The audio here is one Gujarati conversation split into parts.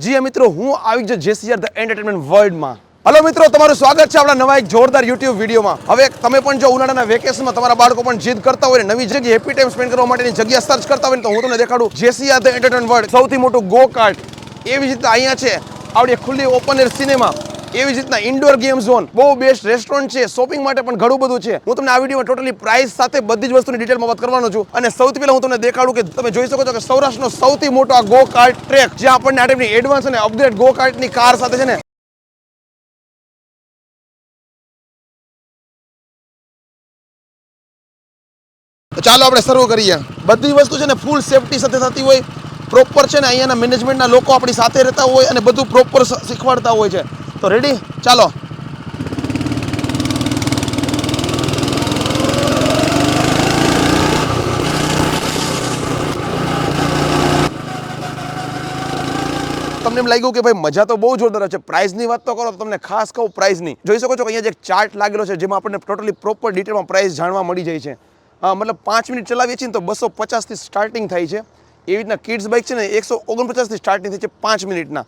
જી મિત્રો હું આવી ગયો જેસીઆર ધ એન્ટરટેનમેન્ટ વર્લ્ડમાં. હલો મિત્રો, તમારું સ્વાગત છે આપણા નવા એક જોરદાર યુટ્યુબ વિડીયોમાં. હવે તમે પણ જો ઉનાળાના વેકેશનમાં તમારા બાળકો પણ જીદ કરતા હોય ને નવી જગ્યાએ હેપી ટાઈમ સ્પેન્ડ કરવા માટેની જગ્યા સર્ચ કરતા હોય ને તો હું તમને દેખાડું જેસીઆર ધ એન્ટરટેનમેન્ટ વર્લ્ડ. સૌથી મોટું ગો કાર્ટ એવી જ રીતના અહીંયા છે. આવડી ખુલ્લી ઓપન એર સિનેમા, એવી જ રીતના ઇન્ડોર ગેમ ઝોન, બહુ બેસ્ટ રેસ્ટોરન્ટ છે, શોપિંગ માટે પણ ઘણું બધું છે. હું તમને આ વિડીયોમાં ટોટલી પ્રાઇસ સાથે બધી જ વસ્તુની ડિટેલમાં વાત કરવાનો છું. અને સૌથી પહેલા હું તમને દેખાડું કે તમે જોઈ શકો છો કે સૌરાષ્ટ્રનો સૌથી મોટો આ ગો કાર્ટ ટ્રેક, જે આપણને આ ટાઈપની એડવાન્સ અને અપગ્રેડ ગો કાર્ટની કાર સાથે છે ને ચાલો આપણે શરૂ કરીએ. બધી વસ્તુ છે ને ફૂલ સેફટી સાથે થતી હોય, પ્રોપર છે ને અહીંયાના મેનેજમેન્ટના લોકો આપણી સાથે રહેતા હોય અને બધું પ્રોપર શીખવાડતા હોય છે. તો રેડી, ચાલો. તમને એમ લાગ્યું કે ભાઈ મજા તો બહુ જોરદાર છે, પ્રાઇસની વાત તો કરો તો તમને ખાસ કહું પ્રાઇસની જોઈ શકો છો કે અહીંયા જે એક ચાર્ટ લાગેલો છે જેમાં આપણને ટોટલી પ્રોપર ડિટેલમાં પ્રાઇસ જાણવા મળી જાય છે. મતલબ 5 મિનિટ ચલાવીએ છીએ ને તો 250થી સ્ટાર્ટિંગ થાય છે. એવી રીતના કિડ્સ બાઇક છે ને 149થી સ્ટાર્ટિંગ થાય છે 5 મિનિટના.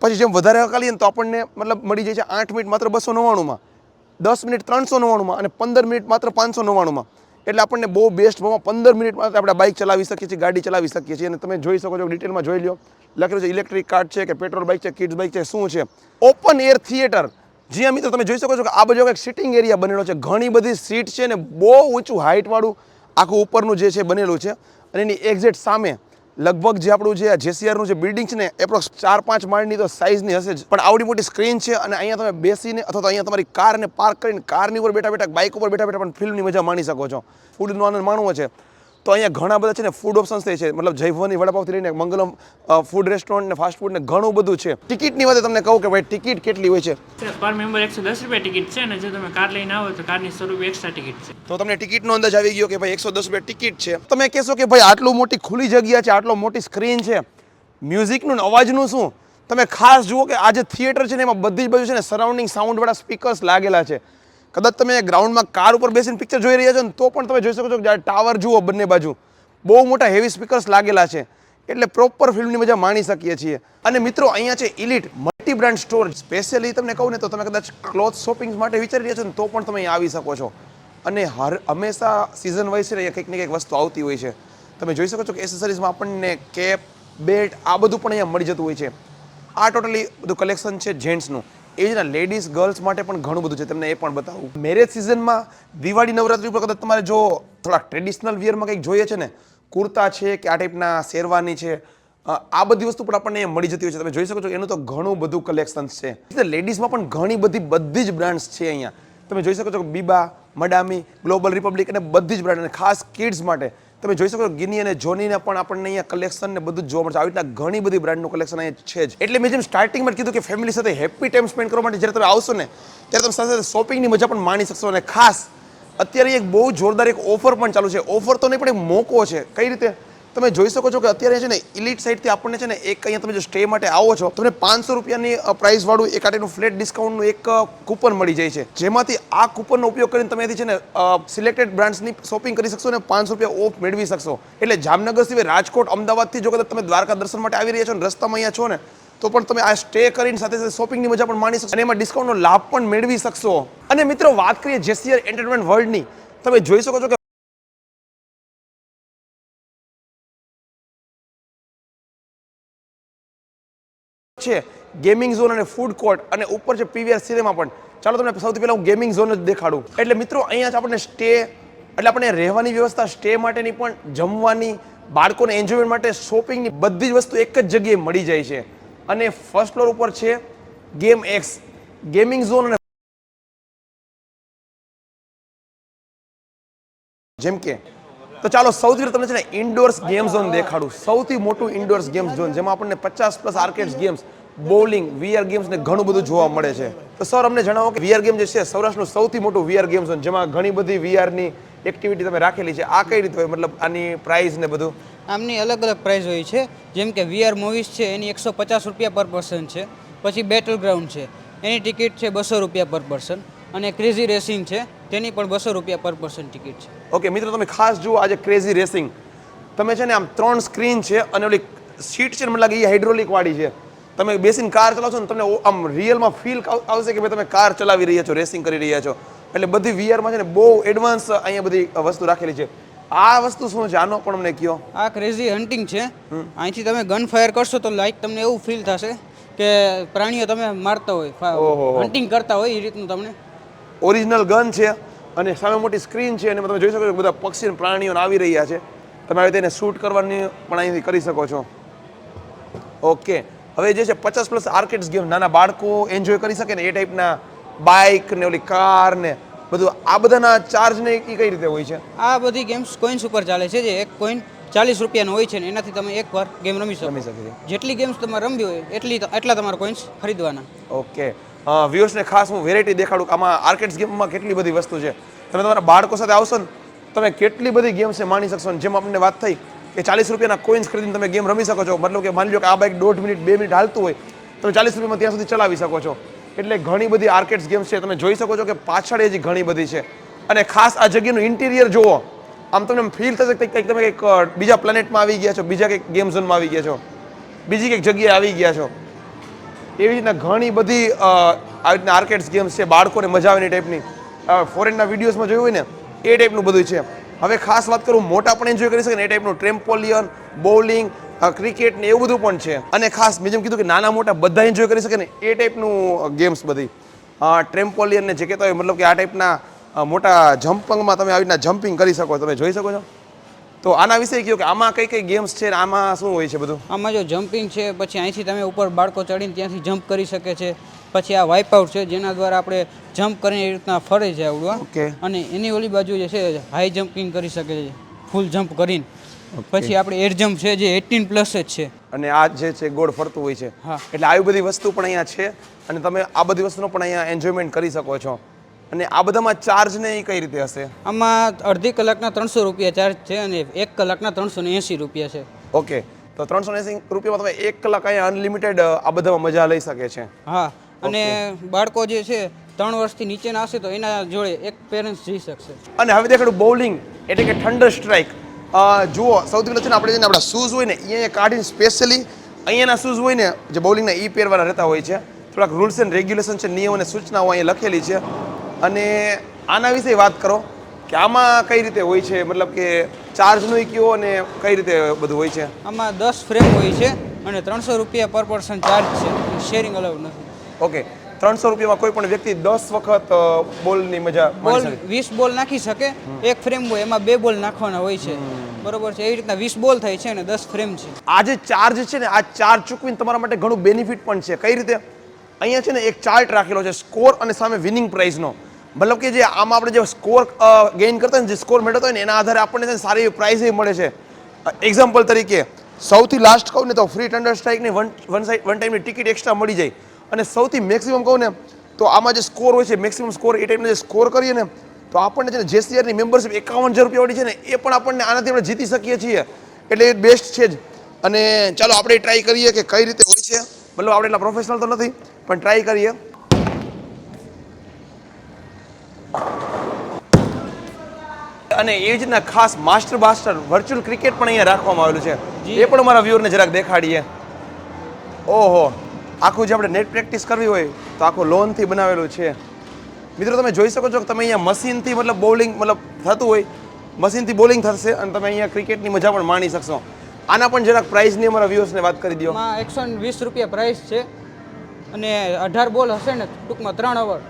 પછી જેમ વધારે હકાલીએ ને તો આપણને મતલબ મળી જાય છે 8 મિનિટ માત્ર 299માં, 10 મિનિટ 399માં અને 15 મિનિટ માત્ર 599માં. એટલે આપણને બહુ બેસ્ટ ભાવમાં 15 મિનિટ માત્ર આપણે બાઇક ચલાવી શકીએ છીએ, ગાડી ચલાવી શકીએ છીએ. અને તમે જોઈ શકો છો, ડિટેલમાં જોઈ લો, લખેલું છે ઇલેક્ટ્રિક કાર છે કે પેટ્રોલ બાઇક છે, કિડ્સ બાઇક છે, શું છે. ઓપન એર થિયેટર, જી મિત્રો તમે જોઈ શકો છો કે આ બાજુ એક સિટિંગ એરિયા બનેલો છે. ઘણી બધી સીટ છે ને બહુ ઊંચું હાઇટવાળું આખું ઉપરનું જે છે બનેલું છે. અને એની એક્ઝેક્ટ સામે લગભગ જે આપણું જે જેસીઆરનું જે બિલ્ડિંગ છે ને એપ્રોક્સ 4-5 માળની તો સાઇઝની હશે જ. પણ આવડી મોટી સ્ક્રીન છે અને અહીંયા તમે બેસીને અથવા તો અહીંયા તમારી કારને પાર્ક કરીને કારની ઉપર બેઠા બેઠા, બાઇક ઉપર બેઠા બેઠા પણ ફિલ્મની મજા માણી શકો છો. ફૂડનો આનંદ માણવો છે તો અહીંયા ઘણા બધા છે ને ફૂડ ઓપ્શન્સ છે. મતલબ જય ભવાની વડાપાવથી લઈને મંગલમ ફૂડ રેસ્ટોરન્ટ ને ફાસ્ટ ફૂડ ને ઘણું બધું છે. ટિકિટની વાત તમને કહું કે ભાઈ ટિકિટ કેટલી હોય છે? પર મેમ્બર 110 રૂપિયા ટિકિટ છે અને જો તમે કાર લઈને આવો તો કારની 100 રૂપિયા એક્સ્ટ્રા ટિકિટ છે. તો તમને ટિકિટનો અંદાજ આવી ગયો કે ભાઈ 110 રૂપિયા ટિકિટ છે. તમે કહેશો કે ભાઈ આટલું મોટી ખુલ્લી જગ્યા છે, આટલો મોટી સ્ક્રીન છે, મ્યુઝિકનું અવાજનું શું? તમે ખાસ જુઓ કે આ જે થિયેટર છે ને એમાં બધી જ બાજુ છે ને સરાઉન્ડિંગ સાઉન્ડવાળા સ્પીકર્સ લાગેલા છે. કદાચ તમે ગ્રાઉન્ડમાં કાર ઉપર બેસીને પિક્ચર જોઈ રહ્યા છો ને તો પણ તમે જોઈ શકો છો કે ટાવર જુઓ બંને બાજુ બહુ મોટા હેવી સ્પીકર્સ લાગેલા છે. એટલે પ્રોપર ફિલ્મની મજા માણી શકીએ છીએ. અને મિત્રો અહીંયા છે ઇલિટ મલ્ટી બ્રાન્ડ સ્ટોર. સ્પેશિયલી તમને કહું ને તો તમે કદાચ ક્લોથ શોપિંગ માટે વિચારી રહ્યા છો ને તો પણ તમે અહીંયા આવી શકો છો. અને હંમેશા સિઝન વાઇઝ છે ને કંઈક ને કંઈક વસ્તુ આવતી હોય છે. તમે જોઈ શકો છો કે એસેસરીઝમાં આપણને કેપ, બેટ આ બધું પણ અહીંયા મળી જતું હોય છે. આ ટોટલી બધું કલેક્શન છે જેન્ટ્સનું. એ જ ના લેડીઝ ગર્લ્સ માટે પણ ઘણું બધું છે, તમને એ પણ બતાવું. મેરેજ સિઝનમાં દિવાળી નવરાત્રી ઉપર કદાચ તમારે જો થોડા ટ્રેડિશનલ વિયરમાં કંઈક જોઈએ છે ને, કુર્તા છે કે આ ટાઈપના શેરવાની છે, આ બધી વસ્તુ પણ આપણને મળી જતી હોય છે. તમે જોઈ શકો છો એનું તો ઘણું બધું કલેક્શન્સ છે. લેડીઝમાં પણ ઘણી બધી જ બ્રાન્ડ્સ છે અહીંયા. તમે જોઈ શકો છો કે બીબા, મડામી, ગ્લોબલ રિપબ્લિક અને બધી જ બ્રાન્ડ. અને ખાસ કિડ્સ માટે તમે જોઈ શકો છો ગિની અને જોનીના પણ આપણને અહીંયા કલેક્શન ને બધું જ જોવા મળશે. આવી રીતના ઘણી બધી બ્રાન્ડનું કલેક્શન અહીંયા છે જ. એટલે મેં જેમ સ્ટાર્ટિંગમાં કીધું કે ફેમિલી સાથે હેપી ટાઈમ સ્પેન્ડ કરવા માટે જ્યારે તમે આવશો ને ત્યારે તમે સાથે સાથે શોપિંગની મજા પણ માણી શકશો. અને ખાસ અત્યારે એક બહુ જોરદાર એક ઓફર પણ ચાલુ છે. ઓફર તો નહીં પણ એક મોકો છે. કઈ રીતે? તમે જોઈ શકો છો કે અત્યારે છે ને ઇલિટ સાઇડથી આપણને છે ને એક અહીંયા તમે જો સ્ટે માટે આવો છો તમને 500 રૂપિયાની પ્રાઇસવાળું એક આટેનું ફ્લેટ ડિસ્કાઉન્ટનું એક કૂપન મળી જાય છે. જેમાંથી આ કૂપનનો ઉપયોગ કરીને તમે એથી છે ને સિલેક્ટેડ બ્રાન્ડ્સની શોપિંગ કરી શકશો અને 500 રૂપિયા ઓફ મેળવી શકશો. એટલે જામનગર સિવાય રાજકોટ, અમદાવાદથી જો કદાચ તમે દ્વારકા દર્શન માટે આવી રહ્યા છો ને રસ્તામાં અહીંયા છો ને તો પણ તમે આ સ્ટે કરીને સાથે સાથે શોપિંગની મજા પણ માણી શકશો અને એમાં ડિસ્કાઉન્ટનો લાભ પણ મેળવી શકશો. અને મિત્રો વાત કરીએ જેસીઆર એન્ટરટેનમેન્ટ વર્લ્ડની, તમે જોઈ શકો છો કે છે ગેમિંગ ઝોન અને ફૂડ કોર્ટ અને ઉપર છે પીવીઆર સિનેમા પણ. ચાલો તમને સૌથી પહેલા હું ગેમિંગ ઝોન જ દેખાડું. એટલે મિત્રો અહીંયા જ આપણને સ્ટે એટલે આપણને રહેવાની વ્યવસ્થા, સ્ટે માટેની પણ, જમવાની, બાળકોને એન્જોયમેન્ટ માટે, શોપિંગની બધી જ વસ્તુ એક જ જગ્યાએ મળી જાય છે. અને ફર્સ્ટ ફ્લોર ઉપર છે ગેમ એક્સ ગેમિંગ ઝોન. અને જેમ કે તો ચાલો સૌથી તમને છે ને ઇન્ડોર્સ ગેમ ઝોન દેખાડું. સૌથી મોટું ઇન્ડોર્સ ગેમ ઝોન જેમાં આપણને 50+ arcade games, bowling, VR games ને ઘણું બધું જોવા મળે છે. તો સર અમને જણાવો કે વીઆર ગેમ જે છે સૌરાષ્ટ્રનું સૌથી મોટું વીઆર ગેમ ઝોન જેમાં ઘણી બધી વીઆરની એક્ટિવિટી તમે રાખેલી છે, આ કઈ રીતે હોય? મતલબ આની પ્રાઇસ ને બધું? આમની અલગ અલગ પ્રાઇસ હોય છે. જેમ કે વીઆર મૂવીઝ છે એની 150 રૂપિયા પર પર્સન છે. પછી બેટલ ગ્રાઉન્ડ છે એની ટિકિટ છે 200 રૂપિયા પર પર્સન. અને ક્રેઝી રેસિંગ છે તેની પણ 200 રૂપિયા પર પર્સન ટિકિટ છે. ઓકે મિત્રો, તમે ખાસ જુઓ આજે ક્રેઝી રેસિંગ. તમે છે ને આમ 3 સ્ક્રીન છે અને ઓલી સીટ છે ને મને લાગે એ હાઇડ્રોલિક વાળી છે. તમે બેસીને કાર ચલાવશો ને તમને આમ રિયલમાં ફીલ આવશે કે ભાઈ તમે કાર ચલાવી રહ્યા છો, રેસિંગ કરી રહ્યા છો. એટલે બધી વીઆરમાં છે ને બહુ એડવાન્સ અહીંયા બધી વસ્તુ રાખેલી છે. આ વસ્તુ શું છે આનો પણ અમને કયો. આ ક્રેઝી હન્ટિંગ છે. અહીંથી તમે ગન ફાયર કરશો તો લાઈક તમને એવું ફીલ થશે કે પ્રાણીઓ તમે મારતા હોય, હન્ટિંગ કરતા હોય એ રીતનું તમને. ઓરિજિનલ ગન છે અને સામે મોટી સ્ક્રીન છે અને તમે જોઈ શકો છો બધા પક્ષી અને પ્રાણીઓ આવી રહ્યા છે. તમે આવી તેને શૂટ કરવાની પણ અહીંથી કરી શકો છો. ઓકે, હવે જે છે 50+ આર્કેડ્સ ગેમ નાના બાળકો એન્જોય કરી શકે ને એ ટાઈપના બાઇક ને ઓલી કાર ને બધું આ બધાના ચાર્જ ને એ કઈ રીતે હોય છે? આ બધી ગેમ્સ કોઈન્સ ઉપર ચાલે છે, જે એક કોઈન 40 રૂપિયાનો હોય છે ને એનાથી તમે એકવાર ગેમ રમી શકો. જેટલી ગેમ્સ તમારે રમવી હોય એટલા તમારા કોઈન્સ ખરીદવાના. ઓકે, વ્યુઅર્સને ખાસ હું વેરાયટી દેખાડું કે આમાં આર્કેડ્સ ગેમમાં કેટલી બધી વસ્તુ છે. તમે તમારા બાળકો સાથે આવશો ને તમે કેટલી બધી ગેમ્સ માણી શકશો. જેમ આપણને વાત થઈ કે 40 રૂપિયાના કોઈન્સ ખરીદીને તમે ગેમ રમી શકો છો. મતલબ કે માની લો કે આ બાઇક 1.5 મિનિટ 2 મિનિટ હાલતું હોય તમે 40 રૂપિયામાં ત્યાં સુધી ચલાવી શકો છો. એટલે ઘણી બધી આર્કેડ્સ ગેમ્સ છે. તમે જોઈ શકો છો કે પાછળ હજી ઘણી બધી છે. અને ખાસ આ જગ્યાનું ઇન્ટિરિયર જુઓ, આમ તમને ફીલ થશે કે કંઈક તમે કંઈક બીજા પ્લેનેટમાં આવી ગયા છો, બીજા કંઈક ગેમ ઝોનમાં આવી ગયા છો, બીજી કંઈક જગ્યાએ આવી ગયા છો. એવી રીતના ઘણી બધી આવી રીતના આર્કેડ્સ ગેમ્સ છે. બાળકોને મજા આવે એ ટાઈપની ફોરેનના વિડીયોઝમાં જોયું હોય ને એ ટાઈપનું બધું છે. હવે ખાસ વાત કરું મોટા પણ એન્જોય કરી શકે ને એ ટાઈપનું ટ્રેમ્પોલિયન, બોલિંગ, ક્રિકેટ ને એવું બધું પણ છે. અને ખાસ મેં જેમ કીધું કે નાના મોટા બધા એન્જોય કરી શકે ને એ ટાઈપનું ગેમ્સ બધી. ટ્રેમ્પોલિયન ને જે કહેતા હોય મતલબ કે આ ટાઈપના મોટા જમ્પિંગમાં તમે આવી રીતના જમ્પિંગ કરી શકો, તમે જોઈ શકો છો. તો આના વિશે કહ્યું કે આમાં કઈ કઈ ગેમ્સ છે ને આમાં શું હોય છે બધું? આમાં જો જમ્પિંગ છે, પછી અહીંથી તમે ઉપર બાળકો ચડીને ત્યાંથી જમ્પ કરી શકે છે. પછી આ વાઇપ આઉટ છે જેના દ્વારા આપણે જમ્પ કરીને એ રીતના ફરે છે આવડું. ઓકે. અને એની ઓલી બાજુ જે છે હાઈ જમ્પિંગ કરી શકે છે ફૂલ જમ્પ કરીને. પછી આપણે એર જમ્પ છે જે 18+ જ છે. અને આ જે છે ગોળ ફરતું હોય છે. હા. એટલે આવી બધી વસ્તુ પણ અહીંયા છે અને તમે આ બધી વસ્તુનો પણ અહીંયા એન્જોયમેન્ટ કરી શકો છો. અને આ બધામાં ચાર્જ ને એ કઈ રીતે હશે? આમાં અડધી કલાકના 300 રૂપિયા ચાર્જ છે અને 1 કલાકના 380 રૂપિયા છે. ઓકે, તો 380 રૂપિયામાં તમે 1 કલાક અહીંયા અનલિમિટેડ આ બધામાં મજા લઈ શકે છે. હા, અને બાળકો જે છે 3 વર્ષથી નીચેના હશે તો એના જોડે એક પેરેન્ટ્સ જઈ શકશે. અને હવે દેખાડું બોલિંગ એટલે કે થંડર સ્ટ્રાઇક. જુઓ સૌથી પહેલાં છે ને આપણે જેને આપણા શૂઝ હોય ને અહીંયા કાઢીને સ્પેશિયલી અહીંયાના શૂઝ હોય ને જે બોલિંગના એ પહેરવાના રહેતા હોય છે. થોડાક રૂલ્સ એન્ડ રેગ્યુલેશન છે, નિયમ અને સૂચનાઓ અહીંયા લખેલી છે. અને આના વિશે વાત કરો કે આમાં કઈ રીતે હોય છે, મતલબ કે ચાર્જનું કયો અને કઈ રીતે બધું હોય છે? આમાં 10 ફ્રેમ હોય છે અને 300 રૂપિયા પર પર્સન ચાર્જ છે. શેરિંગ અલાઉડ નથી. ઓકે, 300 રૂપિયામાં કોઈ પણ વ્યક્તિ 10 વખત બોલની મજા બોલ માણી શકે. 20 બોલ નાખી શકે. એક ફ્રેમ હોય એમાં 2 બોલ નાખવાના હોય છે. બરોબર છે. એવી રીતના 20 બોલ થાય છે અને 10 ફ્રેમ છે. આ જે ચાર્જ છે ને આ ચાર્જ ચૂકવીને તમારા માટે ઘણું બેનિફિટ પણ છે. કઈ રીતે? અહીંયા છે ને એક ચાર્ટ રાખેલો છે સ્કોર અને સામે વિનિંગ પ્રાઇઝનો. મતલબ કે જે આમાં આપણે જે સ્કોર ગેઇન કરતા હોય ને જે સ્કોર મેળવતા હોય ને એના આધારે આપણને છે ને સારી એવી પ્રાઇઝ મળે છે. એક્ઝામ્પલ તરીકે સૌથી લાસ્ટ કહું ને તો ફ્રી થંડર સ્ટ્રાઇકની વન ટાઈમની ટિકિટ એક્સ્ટ્રા મળી જાય. અને સૌથી મેક્સિમમ કહું ને તો આમાં જે સ્કોર હોય છે મેક્સિમમ સ્કોર એ ટાઈપનો જે સ્કોર કરીએ ને તો આપણને છે ને JCRની મેમ્બરશિપ 51,000 રૂપિયાવાળી છે ને એ પણ આપણને આનાથી આપણે જીતી શકીએ છીએ. એટલે એ બેસ્ટ છે જ. અને ચાલો આપણે ટ્રાય કરીએ કે કઈ રીતે હોય છે. મતલબ આપણે એટલા પ્રોફેશનલ તો નથી પણ ટ્રાય કરીએ. અને એ જ રીતના ખાસ માસ્ટર વર્ચ્યુઅલ ક્રિકેટ પણ અહીંયા રાખવામાં આવેલું છે. એ પણ અમારા વ્યુઅરને જરાક દેખાડીએ. ઓહો, આખું જે આપણે નેટ પ્રેક્ટિસ કરવી હોય તો આખું લોનથી બનાવેલું છે. મિત્રો તમે જોઈ શકો છો કે તમે અહીંયા મશીનથી મતલબ બોલિંગ મતલબ થતું હોય મશીનથી બોલિંગ થશે અને તમે અહીંયા ક્રિકેટની મજા પણ માણી શકશો. આના પણ જરાક પ્રાઇઝની અમારા વ્યુઅર્સને વાત કરી દો. આમાં 120 રૂપિયા પ્રાઇસ છે અને 18 બોલ હશે ને ટૂંકમાં 3 અવર.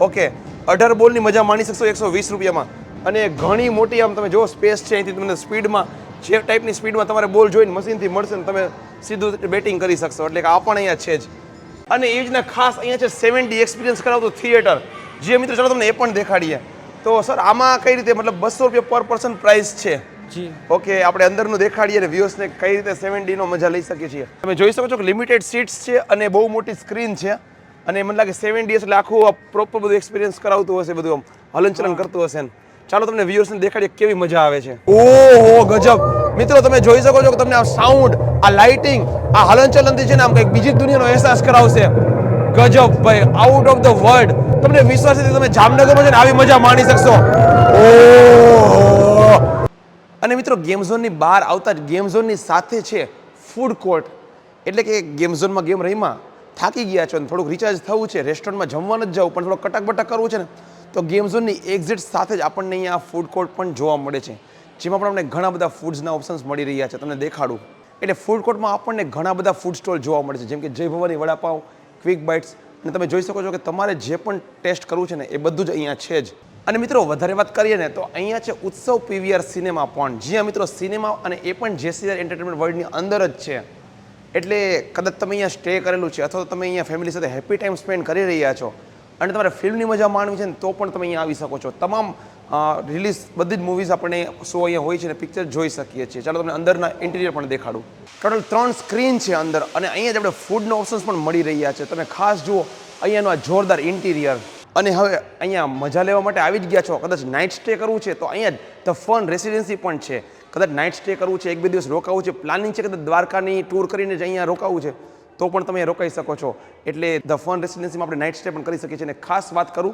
ઓકે, 18 બોલની મજા માણી શકશો 120 રૂપિયામાં. અને ઘણી મોટી આમ તમે જો સ્પેસ છે અહીંથી તમને સ્પીડમાં જે ટાઈપની સ્પીડમાં તમારે બોલ જોઈને મશીનથી મળશે ને તમે સીધું બેટિંગ કરી શકશો. એટલે કે આ પણ અહીંયા છે જ. અને એ જ ખાસ અહીંયા છે 7D એક્સપિરિયન્સ કરાવતું થિયેટર. જે મિત્રો ચાલો તમને એ પણ દેખાડીએ. તો સર આમાં કઈ રીતે મતલબ 200 રૂપિયા પર પર્સન પ્રાઇસ છે? જી. ઓકે, આપણે અંદરનું દેખાડીએ અને વ્યુઅર્સને કઈ રીતે 7D નો મજા લઈ શકીએ છીએ. તમે જોઈ શકો છો કે લિમિટેડ સીટ્સ છે અને બહુ મોટી સ્ક્રીન છે. અને મને લાગે 7D એટલે આખું પ્રોપર બધું એક્સપિરિયન્સ કરાવતું હશે, બધું હલનચલન કરતું હશે. ચાલો તમને વ્યુઅર્સને દેખાડીએ કેવી મજા આવે છે. ઓહો ગજબ. મિત્રો તમે જોઈ શકો છો કે તમને આ સાઉન્ડ, આ લાઇટિંગ, આ હલનચલનથી છે ને આમ કંઈક બીજી દુનિયાનો અહેસાસ કરાવશે. ગજબ ભાઈ, આઉટ ઓફ ધ વર્લ્ડ. તમને વિશ્વાસ નથી તમે જામનગરમાં છે ને આવી મજા માણી શકશો. ઓહો. અને મિત્રો ગેમ ઝોનની બહાર આવતા જ ગેમ ઝોનની સાથે છે ફૂડ કોર્ટ. એટલે કે ગેમ ઝોનમાં ગેમ રહીમાં થાકી ગયા છો અને થોડુંક રિચાર્જ થવું છે, રેસ્ટોરન્ટમાં જમવાનું જ જવું પણ થોડો કટક કરવું છે ને, તો ગેમ ઝોનની એક્ઝિટ સાથે જ આપણને અહીંયા ફૂડ કોર્ટ પણ જોવા મળે છે, જેમાં પણ આપણને ઘણા બધા ફૂડ્સના ઓપ્શન્સ મળી રહ્યા છે. તમને દેખાડું એટલે ફૂડ કોર્ટમાં આપણને ઘણા બધા ફૂડ સ્ટોલ જોવા મળે છે, જેમ કે જય ભવાની વડાપાવ, ક્વિક બાઇટ્સ, અને તમે જોઈ શકો છો કે તમારે જે પણ ટેસ્ટ કરવું છે ને એ બધું જ અહીંયા છે જ. અને મિત્રો વધારે વાત કરીએ ને તો અહીંયા છે ઉત્સવ પીવીઆર સિનેમા પણ, જ્યાં મિત્રો સિનેમા અને એ પણ જેસીઆર એન્ટરટેનમેન્ટ વર્લ્ડની અંદર જ છે. એટલે કદાચ તમે અહીંયા સ્ટે કરેલું છે અથવા તો તમે અહીંયા ફેમિલી સાથે હેપી ટાઈમ સ્પેન્ડ કરી રહ્યા છો અને તમારે ફિલ્મની મજા માણવી છે ને તો પણ તમે અહીંયા આવી શકો છો. તમામ રિલીઝ બધી જ મૂવીઝ આપણે શો અહીંયા હોય છે ને પિક્ચર જોઈ શકીએ છીએ. ચાલો તમને અંદરના ઇન્ટિરિયર પણ દેખાડું. ટોટલ 3 સ્ક્રીન છે અંદર અને અહીંયા જ આપણે ફૂડના ઓપ્શન્સ પણ મળી રહ્યા છે. તમે ખાસ જુઓ અહીંયાનું આ જોરદાર ઇન્ટિરિયર. અને હવે અહીંયા મજા લેવા માટે આવી જ ગયા છો, કદાચ નાઇટ સ્ટે કરવું છે તો અહીંયા જ ધ ફન રેસિડેન્સી પણ છે. કદાચ નાઇટ સ્ટે કરવું છે, 1-2 દિવસ રોકાવું છે, પ્લાનિંગ છે કદાચ દ્વારકાની ટૂર કરીને જ અહીંયા રોકાવું છે તો પણ તમે રોકાઈ શકો છો. એટલે ધ ફન રેસિડેન્સીમાં આપણે નાઇટ સ્ટે પણ કરી શકીએ છીએ. અને ખાસ વાત કરું,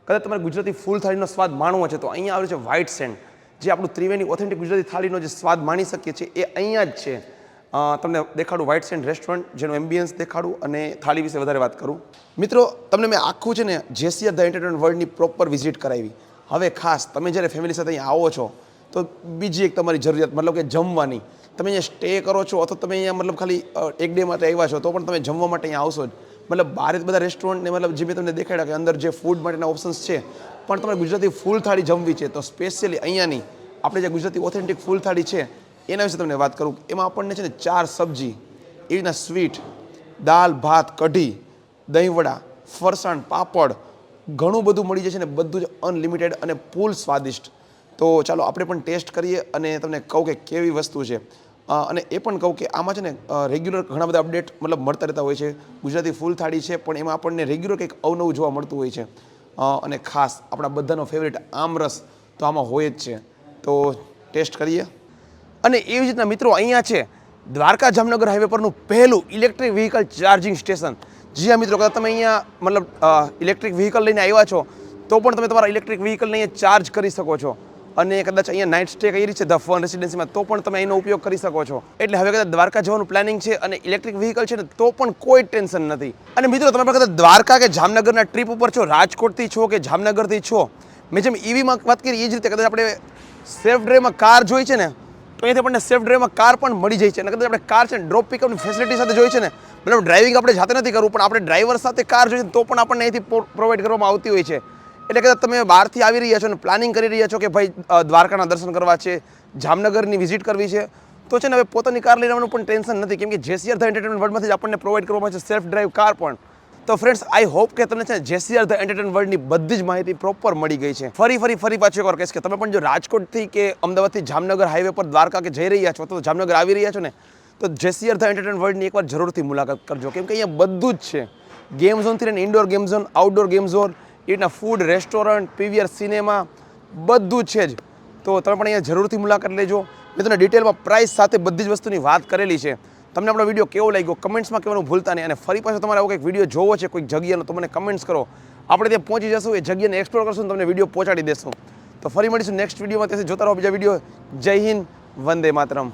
કદાચ તમારે ગુજરાતી ફૂલ થાળીનો સ્વાદ માણવો છે તો અહીંયા આવે છે વ્હાઇટ સેન્ડ, જે આપણું ત્રિવેણી ઓથેન્ટિક ગુજરાતી થાળીનો જે સ્વાદ માણી શકીએ છીએ એ અહીંયા જ છે. તમને દેખાડું વ્હાઇટ સેન્ડ રેસ્ટોરન્ટ, જેનું એમ્બિયન્સ દેખાડું અને થાળી વિશે વધારે વાત કરું. મિત્રો તમને મેં આખું છે ને જેસીઆર ધ એન્ટરટેનમેન્ટ વર્લ્ડની પ્રોપર વિઝિટ કરાવી. હવે ખાસ તમે જ્યારે ફેમિલી સાથે અહીંયા આવો છો તો બીજી એક તમારી જરૂરિયાત મતલબ કે જમવાની, તમે અહીંયા સ્ટે કરો છો અથવા તમે અહીંયા મતલબ ખાલી 1 ડે માટે આવ્યા છો તો પણ તમે જમવા માટે અહીંયા આવશો જ. મતલબ બહાર બધા રેસ્ટોરન્ટને મતલબ જે મેં તમને દેખાડ્યા કે અંદર જે ફૂડ માટેના ઓપ્શન્સ છે, પણ તમારે ગુજરાતી ફૂલ થાળી જમવી છે તો સ્પેશિયલી અહીંયાની આપણે જે ગુજરાતી ઓથેન્ટિક ફૂલ થાળી છે એના વિશે તમને વાત કરું. એમાં આપણને છે ને 4 સબ્જી, એ રીતના સ્વીટ, દાલ, ભાત, કઢી, દહીંવડા, ફરસાણ, પાપડ, ઘણું બધું મળી જશે ને બધું જ અનલિમિટેડ અને ફૂલ સ્વાદિષ્ટ. તો ચાલો આપણે પણ ટેસ્ટ કરીએ અને તમને કહું કે કેવી વસ્તુ છે. અને એ પણ કહું કે આમાં છે ને રેગ્યુલર ઘણા બધા અપડેટ મતલબ મળતા રહેતા હોય છે. ગુજરાતી ફૂલ થાળી છે પણ એમાં આપણને રેગ્યુલર કંઈક અવનવું જોવા મળતું હોય છે. અને ખાસ આપણા બધાનો ફેવરેટ આમરસ તો આમાં હોય જ છે. તો ટેસ્ટ કરીએ. અને એવી જ રીતના મિત્રો અહીંયા છે દ્વારકા જામનગર હાઈવે પરનું પહેલું ઇલેક્ટ્રિક વ્હીકલ ચાર્જિંગ સ્ટેશન. જી હા મિત્રો, કદાચ તમે અહીંયા મતલબ ઇલેક્ટ્રિક વ્હીકલ લઈને આવ્યા છો તો પણ તમે તમારા ઇલેક્ટ્રિક વ્હીકલને અહીંયા ચાર્જ કરી શકો છો. અને કદાચ અહીંયા નાઇટ સ્ટે કરી છે ધ ફન રેસિડેન્સીમાં તો પણ તમે એનો ઉપયોગ કરી શકો છો. એટલે હવે કદાચ દ્વારકા જવાનું પ્લાનિંગ છે અને ઇલેક્ટ્રિક વ્હીકલ છે ને તો પણ કોઈ ટેન્શન નથી. અને મિત્રો તમે પણ કદાચ દ્વારકા કે જામનગરના ટ્રીપ ઉપર છો, રાજકોટથી છો કે જામનગરથી છો, મેં જેમ ઈવીમાં વાત કરી એ જ રીતે કદાચ આપણે સેફ ડ્રાઈવમાં કાર જોઈ છે ને તો અહીંયાથી આપણને સેફ ડ્રાઈવમાં કાર પણ મળી જાય છે. અને કદાચ આપણે કાર છે ને ડ્રોપ પિકઅપની ફેસિલિટી સાથે જોઈ છે ને, મતલબ ડ્રાઇવિંગ આપણે જાતે નથી કરવું પણ આપણે ડ્રાઈવર સાથે કાર જોઈએ તો પણ આપણને અહીંથી પ્રોવાઈડ કરવામાં આવતી હોય છે. એટલે કદાચ તમે બહારથી આવી રહ્યા છો અને પ્લાનિંગ કરી રહ્યા છો કે ભાઈ દ્વારકાના દર્શન કરવા છે, જામનગરની વિઝિટ કરવી છે તો છે ને હવે પોતાની કાર લઈ લેવાનું પણ ટેન્શન નથી, કેમ કે જેસીઆર ધ એન્ટરટેનમેન્ટ વર્લ્ડમાંથી જ આપણને પ્રોવાઈડ કરવામાં છે સેલ્ફ ડ્રાઈવ કાર પણ. તો ફ્રેન્ડ્સ, આઈ હોપ કે તમને છે જેસીઆર ધ એન્ટરટેનમેન્ટ વર્લ્ડની બધી જ માહિતી પ્રોપર મળી ગઈ છે. ફરી પાછું એકવાર કહીશ કે તમે પણ જો રાજકોટથી કે અમદાવાદથી જામનગર હાઈવે પર દ્વારકા કે જઈ રહ્યા છો તો જામનગર આવી રહ્યા છો ને તો જેસીઆર ધ એન્ટરટેનમેન્ટ વર્લ્ડની એકવાર જરૂરથી મુલાકાત કરજો, કેમ કે અહીંયા બધું જ છે. ગેમ ઝોનથી લઈને indoor game zone, outdoor game zone, એના ફૂડ, રેસ્ટોરન્ટ, પીવીઆર સિનેમા બધું જ છે જ. તો તમે પણ અહીંયા જરૂરથી મુલાકાત લેજો. મેં તમને ડિટેલમાં પ્રાઇસ સાથે બધી જ વસ્તુની વાત કરેલી છે. તમને આપણો વિડીયો કેવો લાગ્યો કમેન્ટ્સમાં કહેવાનું ભૂલતા નહીં. અને ફરી પાછો તમારે આવો કંઈક વિડીયો જોવો છે કોઈક જગ્યાનો તો મને કમેન્ટ્સ કરો. આપણે ત્યાં પહોંચી જશું, એ જગ્યાને એક્સપ્લોર કરશું, તમને વિડીયો પહોંચાડી દેશું. તો ફરી મળીશું નેક્સ્ટ વિડીયોમાં. ત્યાંથી જોતા રહો બીજા વિડીયો. જય હિન્દ, વંદે માતરમ.